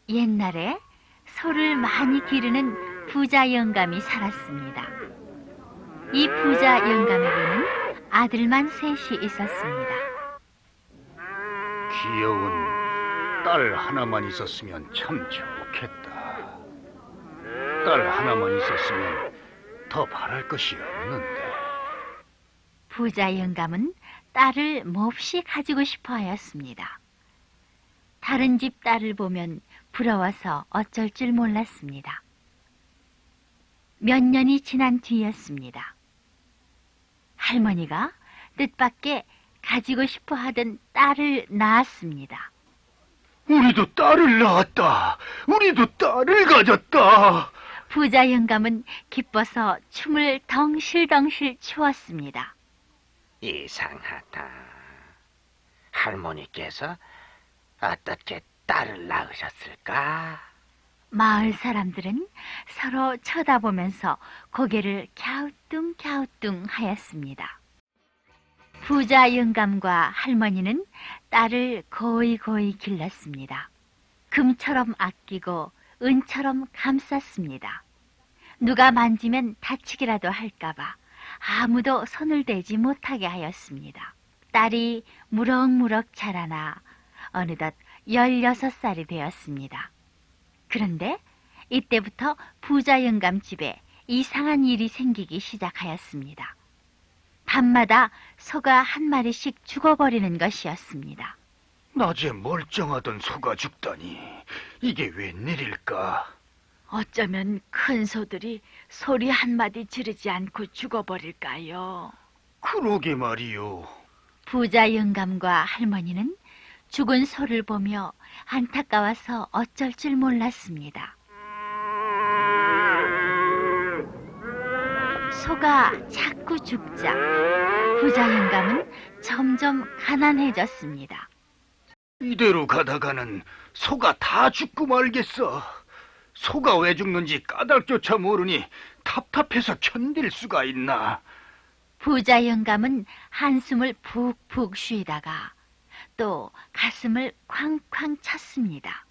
옛날에 소를 많이 기르는 부자 영감이 살았습니다. 이 부자 영감에게는 아들만 셋이 있었습니다. 귀여운 딸 하나만 있었으면 참 좋겠다. 딸 하나만 있었으면 더 바랄 것이 없는데. 부자 영감은 딸을 몹시 가지고 싶어 하였습니다. 다른 집 딸을 보면 부러워서 어쩔 줄 몰랐습니다. 몇 년이 지난 뒤였습니다. 할머니가 뜻밖의 가지고 싶어 하던 딸을 낳았습니다. 우리도 딸을 낳았다. 우리도 딸을 가졌다. 부자 영감은 기뻐서 춤을 덩실덩실 추었습니다. 이상하다. 할머니께서 어떻게 딸을 낳으셨을까? 마을 사람들은 서로 쳐다보면서 고개를 갸우뚱갸우뚱 하였습니다. 부자 영감과 할머니는 딸을 고이고이 길렀습니다. 금처럼 아끼고 은처럼 감쌌습니다. 누가 만지면 다치기라도 할까봐 아무도 손을 대지 못하게 하였습니다. 딸이 무럭무럭 자라나 어느덧 16살이 되었습니다. 그런데 이때부터 부자 영감 집에 이상한 일이 생기기 시작하였습니다. 밤마다 소가 한 마리씩 죽어버리는 것이었습니다. 낮에 멀쩡하던 소가 죽다니. 이게 웬일일까? 어쩌면 큰 소들이 소리 한마디 지르지 않고 죽어버릴까요? 그러게 말이요. 부자 영감과 할머니는 죽은 소를 보며 안타까워서 어쩔 줄 몰랐습니다. 소가 자꾸 죽자 부자 영감은 점점 가난해졌습니다. 이대로 가다가는 소가 다 죽고 말겠어. 소가 왜 죽는지 까닭조차 모르니 답답해서 견딜 수가 있나. 부자 영감은 한숨을 푹푹 쉬다가 또 가슴을 쾅쾅 쳤습니다.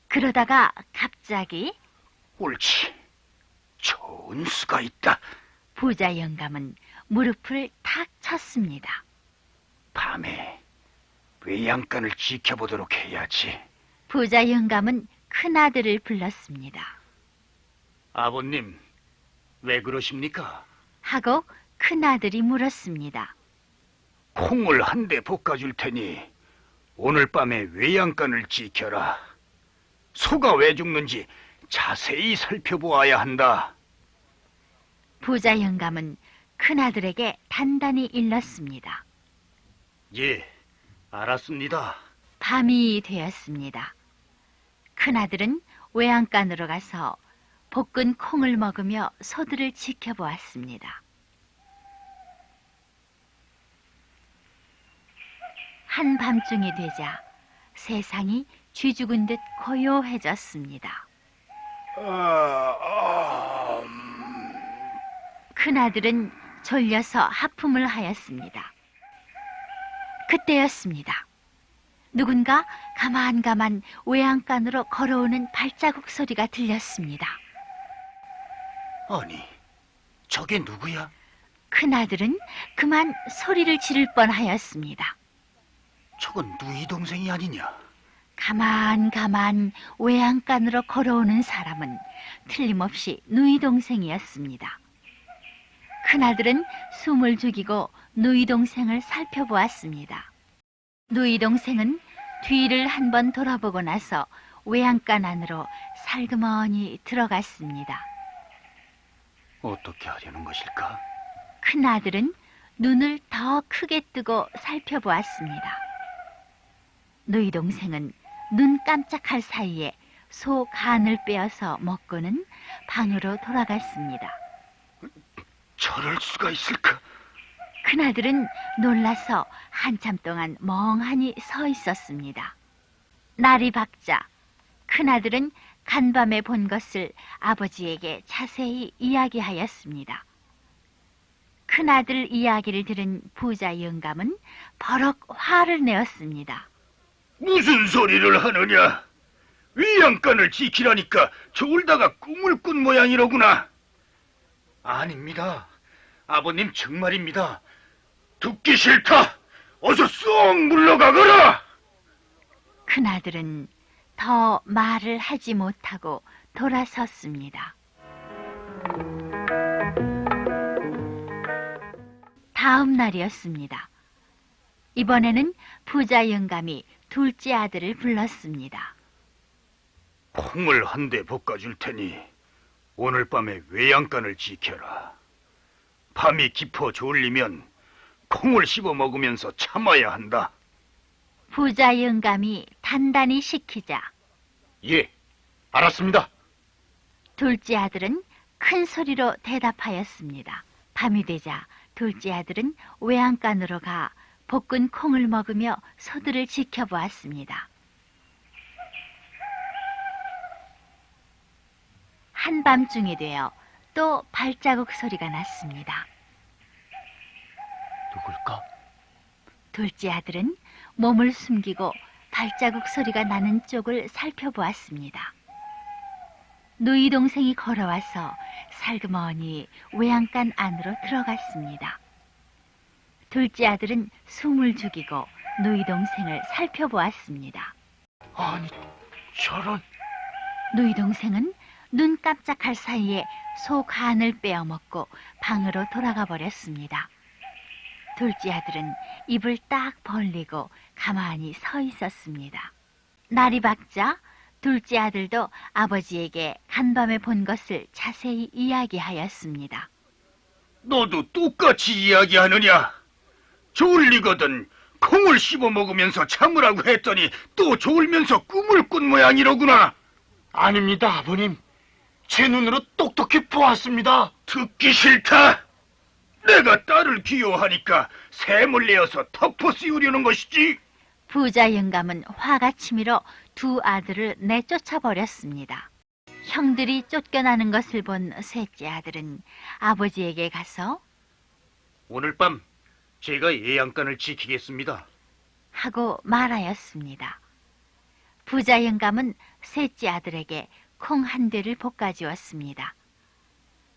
그러다가 갑자기 옳지. 좋은 수가 있다. 부자 영감은 무릎을 탁 쳤습니다. 밤에 외양간을 지켜보도록 해야지. 부자 영감은 큰아들을 불렀습니다. 아버님, 왜 그러십니까? 하고 큰아들이 물었습니다. 콩을 한 대 볶아줄 테니 오늘 밤에 외양간을 지켜라. 소가 왜 죽는지 자세히 살펴보아야 한다. 부자 영감은 큰아들에게 단단히 일렀습니다. 예, 알았습니다. 밤이 되었습니다. 큰아들은 외양간으로 가서 볶은 콩을 먹으며 소들을 지켜보았습니다. 한밤중이 되자 세상이 쥐죽은 듯 고요해졌습니다. 큰아들은 졸려서 하품을 하였습니다. 그때였습니다. 누군가 가만가만 외양간으로 걸어오는 발자국 소리가 들렸습니다. 아니, 저게 누구야? 큰아들은 그만 소리를 지를 뻔하였습니다. 저건 누이 동생이 아니냐? 가만 외양간으로 걸어오는 사람은 틀림없이 누이 동생이었습니다. 큰아들은 숨을 죽이고 누이 동생을 살펴보았습니다. 누이 동생은 뒤를 한번 돌아보고 나서 외양간 안으로 살그머니 들어갔습니다. 어떻게 하려는 것일까? 큰아들은 눈을 더 크게 뜨고 살펴보았습니다. 누이 동생은 눈 깜짝할 사이에 소 간을 빼어서 먹고는 방으로 돌아갔습니다. 저럴 수가 있을까? 큰아들은 놀라서 한참 동안 멍하니 서 있었습니다. 날이 밝자 큰아들은 간밤에 본 것을 아버지에게 자세히 이야기하였습니다. 큰아들 이야기를 들은 부자 영감은 버럭 화를 내었습니다. 무슨 소리를 하느냐? 위양간을 지키라니까 졸다가 꿈을 꾼 모양이로구나. 아닙니다. 아버님 정말입니다. 듣기 싫다. 어서 쏙 물러가거라. 큰아들은 더 말을 하지 못하고 돌아섰습니다. 다음 날이었습니다. 이번에는 부자 영감이 둘째 아들을 불렀습니다. 콩을 한 대 볶아줄 테니 오늘 밤에 외양간을 지켜라. 밤이 깊어 졸리면 콩을 씹어 먹으면서 참아야 한다. 부자 영감이 단단히 시키자 예, 알았습니다. 둘째 아들은 큰 소리로 대답하였습니다. 밤이 되자 둘째 아들은 외양간으로 가 볶은 콩을 먹으며 소들을 지켜보았습니다. 한밤중이 되어 또 발자국 소리가 났습니다. 누굴까? 둘째 아들은 몸을 숨기고 발자국 소리가 나는 쪽을 살펴보았습니다. 누이 동생이 걸어와서 살그머니 외양간 안으로 들어갔습니다. 둘째 아들은 숨을 죽이고 누이 동생을 살펴보았습니다. 아니, 저런. 누이 동생은 눈 깜짝할 사이에 소 간을 빼어먹고 방으로 돌아가 버렸습니다. 둘째 아들은 입을 딱 벌리고 가만히 서 있었습니다. 날이 밝자 둘째 아들도 아버지에게 간밤에 본 것을 자세히 이야기하였습니다. 너도 똑같이 이야기하느냐? 졸리거든 콩을 씹어 먹으면서 참으라고 했더니 또 졸면서 꿈을 꾼 모양이로구나. 아닙니다, 아버님. 제 눈으로 똑똑히 보았습니다. 듣기 싫다. 내가 딸을 귀여워하니까 샘을 내어서 덮어 씌우려는 것이지. 부자 영감은 화가 치밀어 두 아들을 내쫓아 버렸습니다. 형들이 쫓겨나는 것을 본 셋째 아들은 아버지에게 가서 오늘 밤 제가 예양간을 지키겠습니다. 하고 말하였습니다. 부자 영감은 셋째 아들에게 콩 한 대를 볶아주었습니다.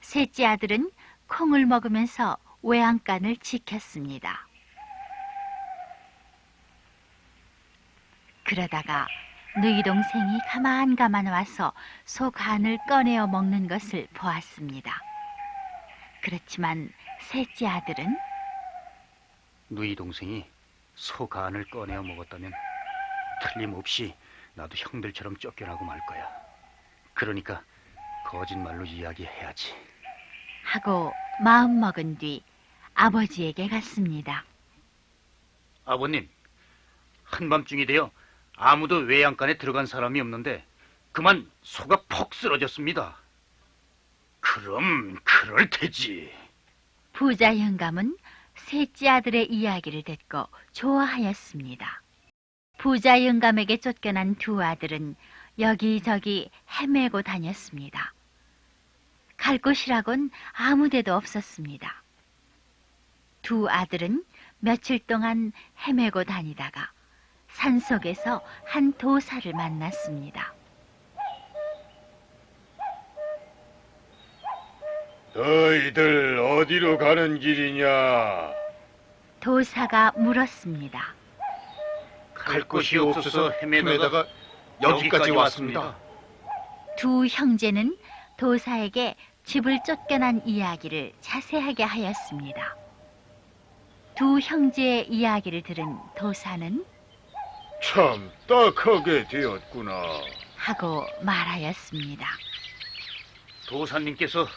셋째 아들은 콩을 먹으면서 외양간을 지켰습니다. 그러다가 누이 동생이 가만 와서 소 간을 꺼내어 먹는 것을 보았습니다. 그렇지만 셋째 아들은 누이 동생이 소 간을 꺼내어 먹었다면 틀림없이 나도 형들처럼 쫓겨나고 말 거야. 그러니까 거짓말로 이야기해야지. 하고 마음먹은 뒤 아버지에게 갔습니다. 아버님, 한밤중이 되어 아무도 외양간에 들어간 사람이 없는데 그만 소가 퍽 쓰러졌습니다. 그럼 그럴 테지. 부자 영감은 셋째 아들의 이야기를 듣고 좋아하였습니다. 부자 영감에게 쫓겨난 두 아들은 여기저기 헤매고 다녔습니다. 갈 곳이라곤 아무 데도 없었습니다. 두 아들은 며칠 동안 헤매고 다니다가 산속에서 한 도사를 만났습니다. 너희들 어디로 가는 길이냐? 도사가 물었습니다. 갈 곳이 없어서 헤매다가 여기까지 왔습니다. 두 형제는 도사에게 집을 쫓겨난 이야기를 자세하게 하였습니다. 두 형제의 이야기를 들은 도사는 참 딱하게 되었구나. 하고 말하였습니다. 도사님께서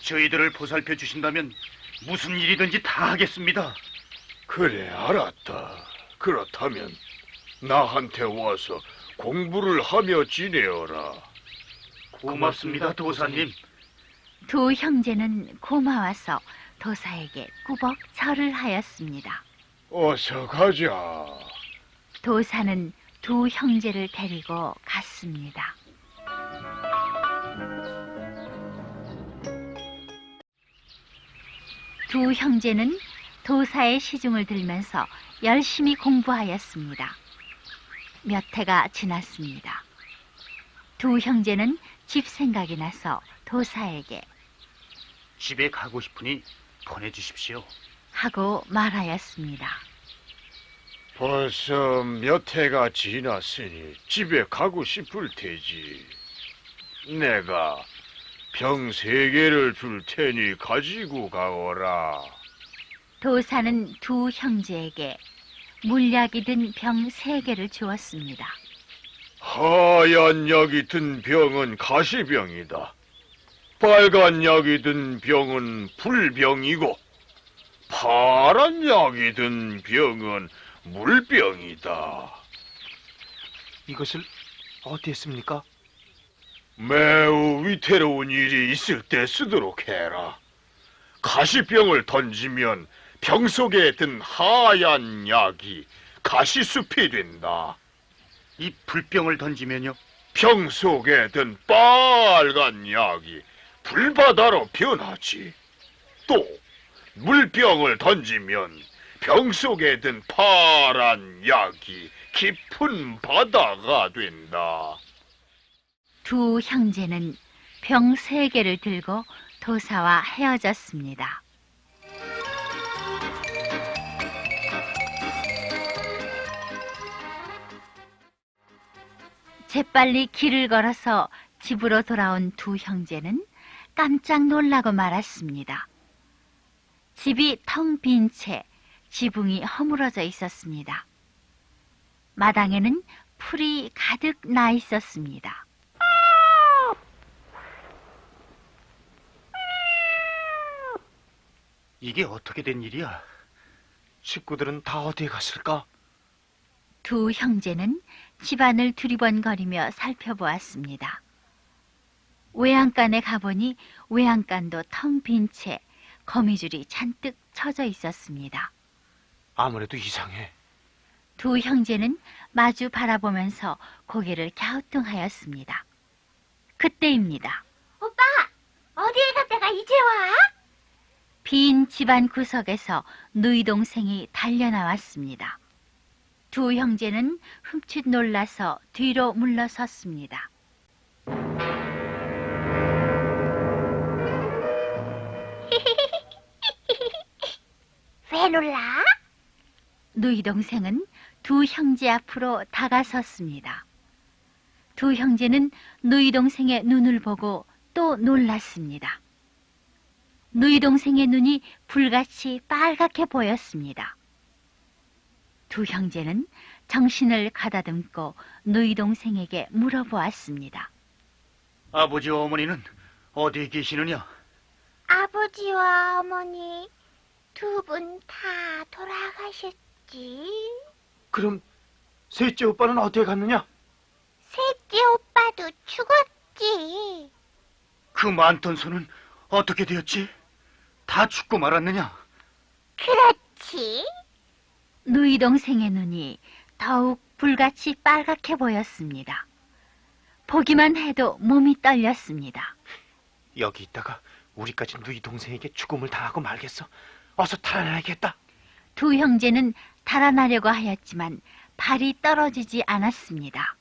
저희들을 보살펴 주신다면 무슨 일이든지 다 하겠습니다. 그래, 알았다. 그렇다면 나한테 와서 공부를 하며 지내어라. 고맙습니다, 도사님. 두 형제는 고마워서 도사에게 꾸벅 절을 하였습니다. 어서 가자. 도사는 두 형제를 데리고 갔습니다. 두 형제는 도사의 시중을 들면서 열심히 공부하였습니다. 몇 해가 지났습니다. 두 형제는 집 생각이 나서 도사에게 집에 가고 싶으니 보내주십시오. 하고 말하였습니다. 벌써 몇 해가 지났으니 집에 가고 싶을 테지. 내가 병 3개를 줄 테니 가지고 가거라. 도사는 두 형제에게 물약이 든 병 3개를 주었습니다. 하얀 약이 든 병은 가시병이다. 빨간 약이 든 병은 불병이고, 파란 약이 든 병은 물병이다. 이것을 어디에 씁니까? 매우 위태로운 일이 있을 때 쓰도록 해라. 가시병을 던지면 병 속에 든 하얀 약이 가시숲이 된다. 이 불병을 던지면요? 병 속에 든 빨간 약이 불바다로 변하지. 또 물병을 던지면 병 속에 든 파란 약이 깊은 바다가 된다. 두 형제는 병 3개를 들고 도사와 헤어졌습니다. 재빨리 길을 걸어서 집으로 돌아온 두 형제는 깜짝 놀라고 말았습니다. 집이 텅 빈 채 지붕이 허물어져 있었습니다. 마당에는 풀이 가득 나 있었습니다. 이게 어떻게 된 일이야? 식구들은 다 어디에 갔을까? 두 형제는 집안을 두리번거리며 살펴보았습니다. 외양간에 가보니 외양간도 텅 빈 채 거미줄이 잔뜩 쳐져 있었습니다. 아무래도 이상해. 두 형제는 마주 바라보면서 고개를 갸우뚱하였습니다. 그때입니다. 오빠, 어디에 갔다가 이제 와? 빈 집안 구석에서 누이 동생이 달려나왔습니다. 두 형제는 흠칫 놀라서 뒤로 물러섰습니다. 왜 놀라? 누이 동생은 두 형제 앞으로 다가섰습니다. 두 형제는 누이 동생의 눈을 보고 또 놀랐습니다. 누이 동생의 눈이 불같이 빨갛게 보였습니다. 두 형제는 정신을 가다듬고 누이 동생에게 물어보았습니다. 아버지와 어머니는 어디에 계시느냐? 아버지와 어머니 두 분 다 돌아가셨지. 그럼 셋째 오빠는 어디에 갔느냐? 셋째 오빠도 죽었지. 그 많던 소는 어떻게 되었지? 다 죽고 말았느냐? 그렇지. 누이 동생의 눈이 더욱 불같이 빨갛게 보였습니다. 보기만 해도 몸이 떨렸습니다. 여기 있다가 우리까지 누이 동생에게 죽음을 당하고 말겠어. 어서 탈환해야겠다. 두 형제는 달아나려고 하였지만 발이 떨어지지 않았습니다.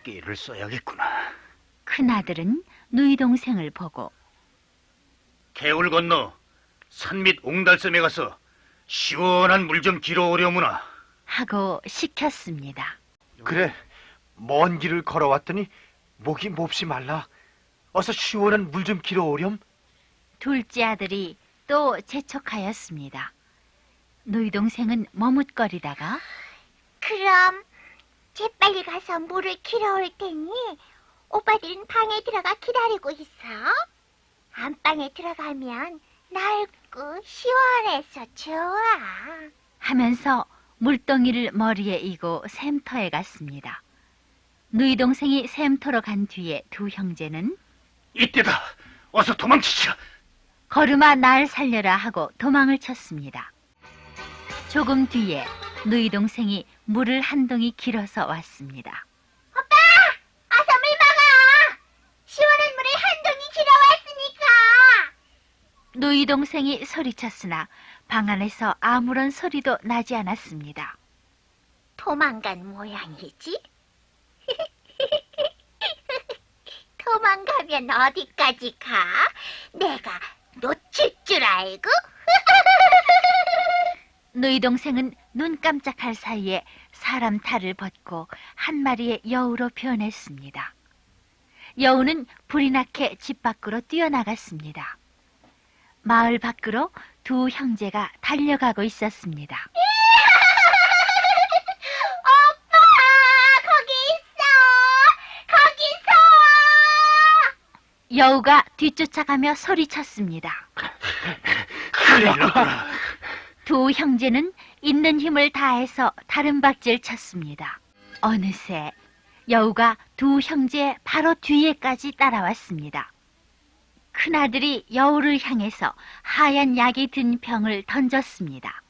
끼를 써야겠구나. 큰아들은 누이 동생을 보고 개울 건너 산 밑 옹달섬에 가서 시원한 물 좀 길어오려무나. 하고 시켰습니다. 그래, 먼 길을 걸어왔더니 목이 몹시 말라. 어서 시원한 물 좀 길어오렴. 둘째 아들이 또 재촉하였습니다. 누이 동생은 머뭇거리다가 그럼 재빨리 가서 물을 길어올 테니 오빠들은 방에 들어가 기다리고 있어. 안방에 들어가면 넓고 시원해서 좋아. 하면서 물동이를 머리에 이고 샘터에 갔습니다. 누이 동생이 샘터로 간 뒤에 두 형제는 이때다. 어서 도망치자. 걸음아 날 살려라 하고 도망을 쳤습니다. 조금 뒤에 누이 동생이 물을 한 동이 길어서 왔습니다. 오빠! 어서 물 먹어! 시원한 물을 한 동이 길어왔으니까! 누이 동생이 소리쳤으나 방 안에서 아무런 소리도 나지 않았습니다. 도망간 모양이지? 하면 어디까지 가? 내가 놓칠 줄 알고? 누이 동생은 눈 깜짝할 사이에 사람 탈을 벗고 한 마리의 여우로 변했습니다. 여우는 불이 나게 집 밖으로 뛰어나갔습니다. 마을 밖으로 두 형제가 달려가고 있었습니다. 오빠, 거기 있어. 거기서. 여우가 뒤쫓아가며 소리쳤습니다. 큰일 났구나. 두 형제는 있는 힘을 다해서 다른 박질 쳤습니다. 어느새 여우가 두 형제 바로 뒤에까지 따라왔습니다. 큰아들이 여우를 향해서 하얀 약이 든 병을 던졌습니다.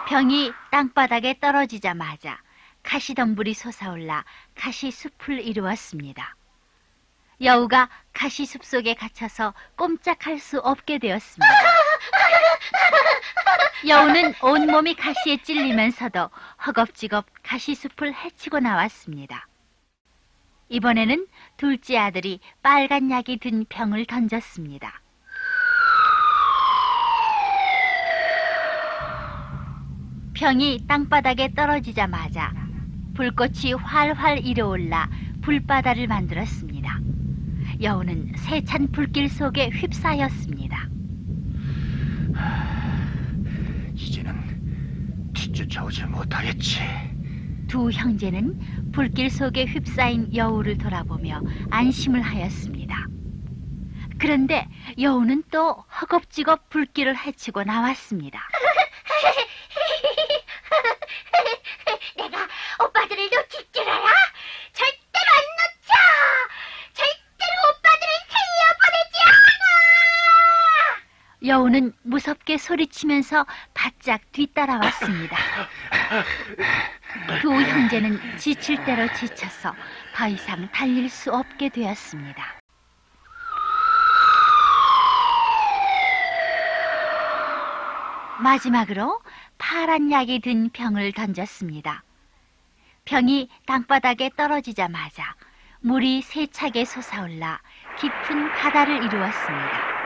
병이 땅바닥에 떨어지자마자 가시덤불이 솟아올라 가시숲을 이루었습니다. 여우가 가시숲 속에 갇혀서 꼼짝할 수 없게 되었습니다. 여우는 온몸이 가시에 찔리면서도 허겁지겁 가시숲을 헤치고 나왔습니다. 이번에는 둘째 아들이 빨간 약이 든 병을 던졌습니다. 병이 땅바닥에 떨어지자마자 불꽃이 활활 일어올라 불바다를 만들었습니다. 여우는 세찬 불길 속에 휩싸였습니다. 이제는 뒤쫓아오질 못하겠지. 두 형제는 불길 속에 휩싸인 여우를 돌아보며 안심을 하였습니다. 그런데 여우는 또 허겁지겁 불길을 헤치고 나왔습니다. 내가 오빠들을 놓칠 줄 알아? 절대로 안 놓쳐. 절대로 오빠들을 살려보내지 않아. 여우는 무섭게 소리치면서 바짝 뒤따라왔습니다. 두 형제는 지칠 대로 지쳐서 더 이상 달릴 수 없게 되었습니다. 마지막으로 파란 약이 든 병을 던졌습니다. 병이 땅바닥에 떨어지자마자 물이 세차게 솟아올라 깊은 바다를 이루었습니다.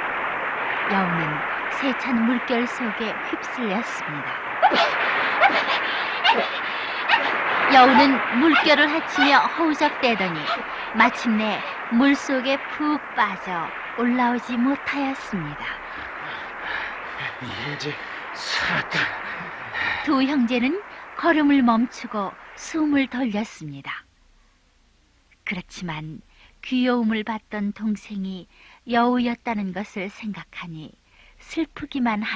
여우는 세찬 물결 속에 휩쓸렸습니다. 여우는 물결을 헤치며 허우적대더니 마침내 물속에 푹 빠져 올라오지 못하였습니다. 이제 살았다. 두 형제는 걸음을 멈추고 숨을 돌렸습니다. 그렇지만 귀여움을 받던 동생이 여우였다는 것을 생각하니 슬프기만